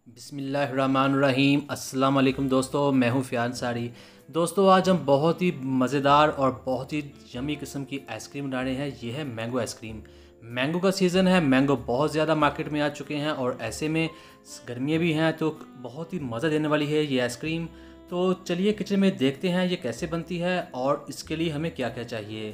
बिस्मिल्लाहिर्रहमानिर्रहीम। अस्सलाम वालेकुम दोस्तों, मैं हूं फ़ियान सारी। दोस्तों आज हम बहुत ही मज़ेदार और बहुत ही यम्मी किस्म की आइसक्रीम बना रहे हैं। ये है मैंगो आइसक्रीम। मैंगो का सीज़न है, मैंगो बहुत ज़्यादा मार्केट में आ चुके हैं और ऐसे में गर्मियाँ भी हैं, तो बहुत ही मज़ा देने वाली है ये आइसक्रीम। तो चलिए किचन में देखते हैं ये कैसे बनती है और इसके लिए हमें क्या क्या चाहिए।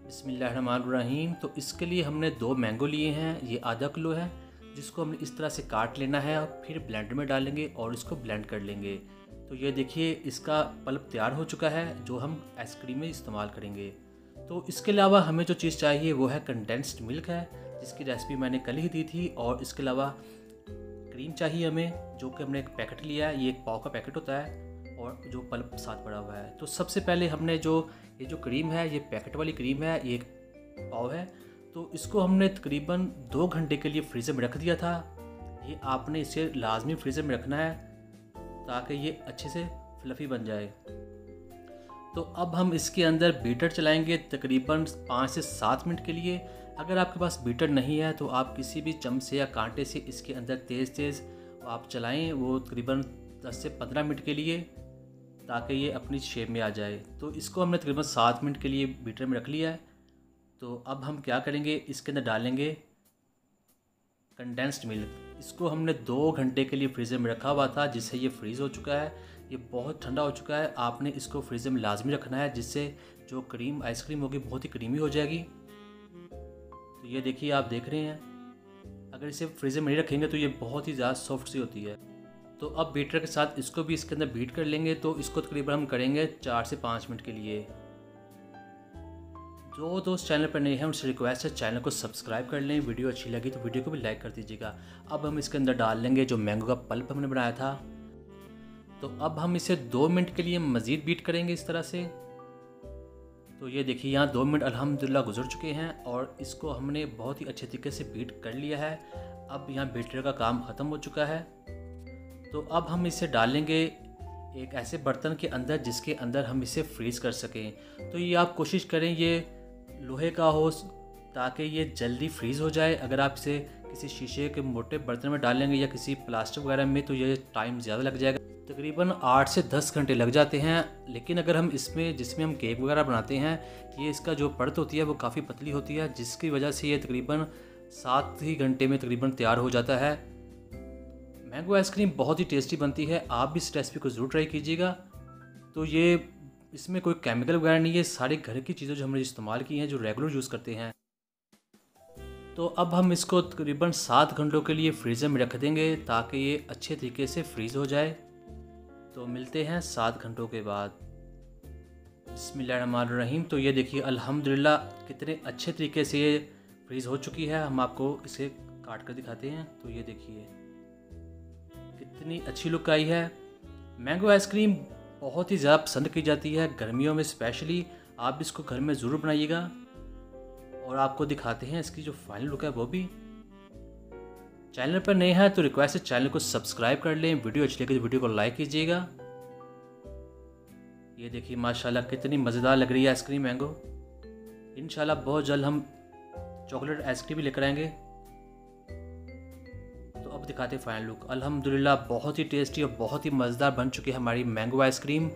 बिस्मिल्लाहिर्रहमानिर्रहीम। तो इसके लिए हमने 2 मैंगो लिए हैं, ये आधा किलो है, जिसको हमने इस तरह से काट लेना है और फिर ब्लेंडर में डालेंगे और इसको ब्लेंड कर लेंगे। तो ये देखिए इसका पल्प तैयार हो चुका है जो हम आइसक्रीम में इस्तेमाल करेंगे। तो इसके अलावा हमें जो चीज़ चाहिए वो है कंडेंस्ड मिल्क है, जिसकी रेसिपी मैंने कल ही दी थी। और इसके अलावा क्रीम चाहिए हमें, जो कि हमने एक पैकेट लिया है, ये 1 पाव का पैकेट होता है और जो पल्प साथ पड़ा हुआ है। तो सबसे पहले हमने ये जो क्रीम है, ये पैकेट वाली क्रीम है, ये 1 पाव है। तो इसको हमने तकरीबन 2 घंटे के लिए फ्रीज़र में रख दिया था। ये आपने इसे लाजमी फ्रीज़र में रखना है ताकि ये अच्छे से फ्लफ़ी बन जाए। तो अब हम इसके अंदर बीटर चलाएंगे तकरीबन 5 से 7 मिनट के लिए। अगर आपके पास बीटर नहीं है तो आप किसी भी चम्मच से या कांटे से इसके अंदर तेज़ तेज़ आप चलाएं, वो तकरीबन 10 से 15 मिनट के लिए, ताकि ये अपनी शेप में आ जाए। तो इसको हमने तकरीबन 7 मिनट के लिए बीटर में रख लिया है। तो अब हम क्या करेंगे, इसके अंदर डालेंगे कंडेंस्ड मिल्क। इसको हमने 2 घंटे के लिए फ्रीज़र में रखा हुआ था, जिससे ये फ्रीज़ हो चुका है। ये बहुत ठंडा हो चुका है। आपने इसको फ्रीज़र में लाजमी रखना है, जिससे जो आइसक्रीम होगी बहुत ही क्रीमी हो जाएगी। तो ये देखिए आप देख रहे हैं, अगर इसे फ्रीज़र में नहीं रखेंगे तो ये बहुत ही ज़्यादा सॉफ्ट सी होती है। तो अब बीटर के साथ इसको भी इसके अंदर बीट कर लेंगे। तो इसको तकरीबन हम करेंगे 4 से 5 मिनट के लिए। जो दोस्त चैनल पर नए हैं उनसे रिक्वेस्ट है चैनल को सब्सक्राइब कर लें। वीडियो अच्छी लगी तो वीडियो को भी लाइक कर दीजिएगा। अब हम इसके अंदर डाल लेंगे जो मैंगो का पल्प हमने बनाया था। तो अब हम इसे 2 मिनट के लिए मज़ीद बीट करेंगे इस तरह से। तो ये देखिए यहाँ 2 मिनट अल्हम्दुलिल्लाह गुजर चुके हैं और इसको हमने बहुत ही अच्छे तरीके से बीट कर लिया है। अब यहाँ बीटर का काम ख़त्म हो चुका है। तो अब हम इसे डालेंगे एक ऐसे बर्तन के अंदर जिसके अंदर हम इसे फ्रीज़ कर सकें। तो ये आप कोशिश करें ये लोहे का हो, ताकि ये जल्दी फ्रीज़ हो जाए। अगर आप इसे किसी शीशे के मोटे बर्तन में डालेंगे या किसी प्लास्टिक वगैरह में तो ये टाइम ज़्यादा लग जाएगा, तकरीबन 8 से 10 घंटे लग जाते हैं। लेकिन अगर हम जिसमें हम केक वगैरह बनाते हैं, ये इसका जो परत होती है वो काफ़ी पतली होती है, जिसकी वजह से ये तकरीबन 7 ही घंटे में तकरीबन तैयार हो जाता है। मैंगो आइसक्रीम बहुत ही टेस्टी बनती है, आप भी इस रेसिपी को ज़रूर ट्राई कीजिएगा। तो ये इसमें कोई केमिकल वगैरह नहीं है, सारे घर की चीज़ें जो हमने इस्तेमाल की हैं, जो रेगुलर यूज़ करते हैं। तो अब हम इसको तकरीबन 7 घंटों के लिए फ्रीज़र में रख देंगे ताकि ये अच्छे तरीके से फ्रीज़ हो जाए। तो मिलते हैं 7 घंटों के बाद। बिस्मिल्लाहिर्रहमानिर्रहीम। तो ये देखिए अल्हम्दुलिल्लाह कितने अच्छे तरीके से ये फ्रीज़ हो चुकी है। हम आपको इसे काट कर दिखाते हैं। तो ये देखिए कितनी अच्छी लुक आई है। मैंगो आइसक्रीम बहुत ही ज़्यादा पसंद की जाती है गर्मियों में स्पेशली। आप इसको घर में ज़रूर बनाइएगा और आपको दिखाते हैं इसकी जो फाइनल लुक है वो भी। चैनल पर नए हैं तो रिक्वेस्ट है चैनल को सब्सक्राइब कर लें। वीडियो अच्छी लगी तो वीडियो को लाइक कीजिएगा। ये देखिए माशाल्लाह कितनी मज़ेदार लग रही है आइसक्रीम मैंगो। इंशाल्लाह बहुत जल्द हम चॉकलेट आइसक्रीम भी लेकर आएंगे। तो अब दिखाते हैं फाइनल लुक। अल्हम्दुलिल्लाह बहुत ही टेस्टी और बहुत ही मज़ेदार बन चुकी है हमारी मैंगो आइसक्रीम।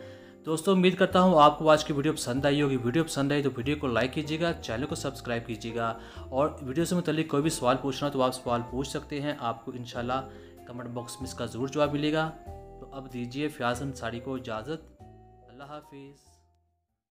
दोस्तों उम्मीद करता हूँ आपको आज की वीडियो पसंद आई होगी। वीडियो पसंद आई तो वीडियो को लाइक कीजिएगा, चैनल को सब्सक्राइब कीजिएगा और वीडियो से मुताल्लिक कोई भी सवाल पूछना तो आप सवाल पूछ सकते हैं। आपको इंशाल्लाह कमेंट बॉक्स में इसका ज़रूर जवाब मिलेगा। तो अब दीजिए फ़ियाज़ अंसारी को इजाज़त। अल्लाह हाफिज़।